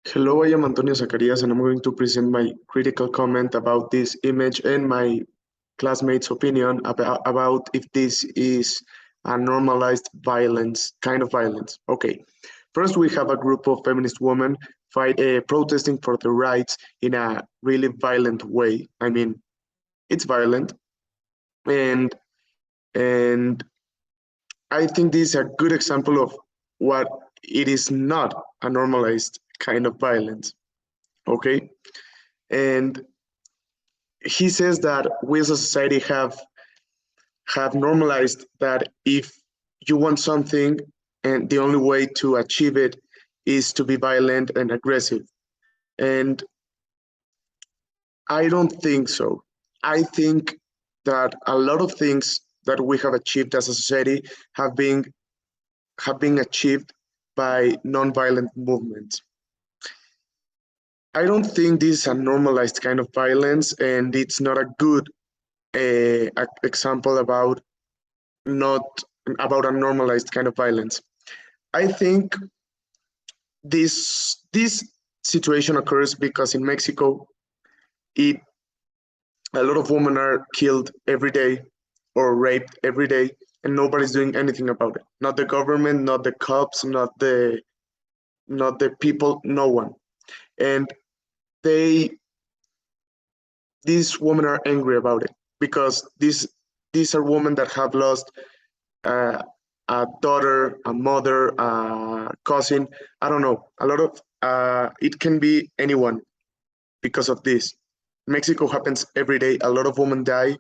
Hello, I am Antonio Zacarías, and I'm going to present my critical comment about this image and my classmates' opinion about if this is a normalized violence, kind of violence. Okay, first we have a group of feminist women protesting for their rights in a really violent way. I mean, it's violent, and and I think this is a good example of what it is not a normalized kind of violence. Okay, and he says that we as a society have normalized that if you want something and the only way to achieve it is to be violent and aggressive. And I don't think so. I think that a lot of things that we have achieved as a society have been have been achieved by nonviolent movements. I don't think this is a normalized kind of violence, and it's not a good example not about a normalized kind of violence. I think this situation occurs because in Mexico, it a lot of women are killed every day or raped every day, and nobody's doing anything about it. Not the government, not the cops, not the people, no one. And they these women are angry about it because these are women that have lost uh, a daughter, a mother, a cousin. I don't know. A lot of it can be anyone because of this. Mexico happens every day. A lot of women die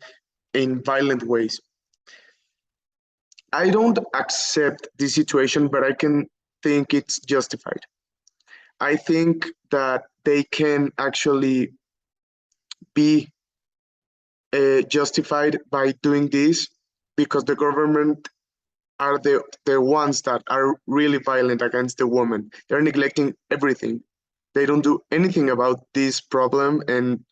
in violent ways. I don't accept this situation, but I can think it's justified. I think that they can actually be justified by doing this because the government are the ones that are really violent against the woman. They're neglecting everything. They don't do anything about this problem, and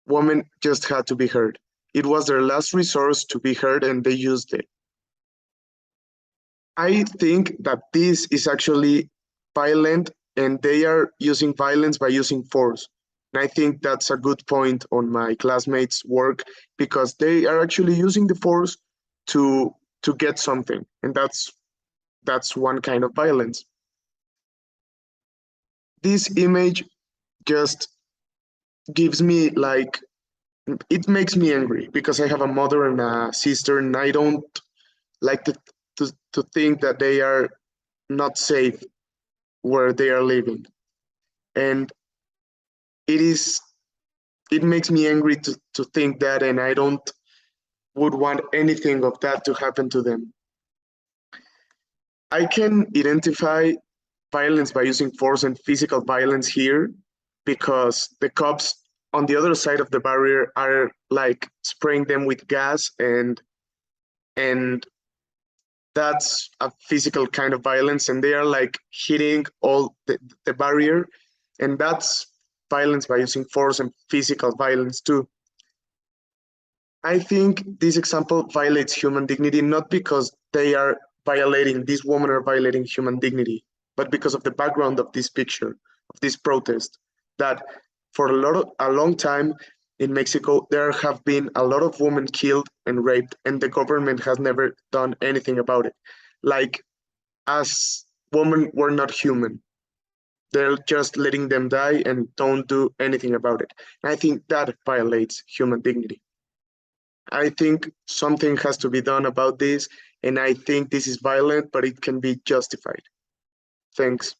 women just had to be heard. It was their last resource to be heard, and they used it. I think that this is actually violent, and they are using violence by using force. And I think that's a good point on my classmates' work because they are actually using the force to to get something, and that's one kind of violence. This image just gives me like it makes me angry because I have a mother and a sister, and I don't like to think that they are not safe where they are living. And it is it makes me angry to think that, and I don't would want anything of that to happen to them. I can identify violence by using force and physical violence here because the cops on the other side of the barrier are like spraying them with gas, and that's a physical kind of violence, and they are like hitting all the barrier, and that's violence by using force and physical violence too. I think this example violates human dignity not because these women are violating human dignity, but because of the background of this picture, of this protest, that for a long time in Mexico, there have been a lot of women killed and raped, and the government has never done anything about it. Like, as women were not human. They're just letting them die and don't do anything about it. And I think that violates human dignity. I think something has to be done about this, and I think this is violent, but it can be justified. Thanks.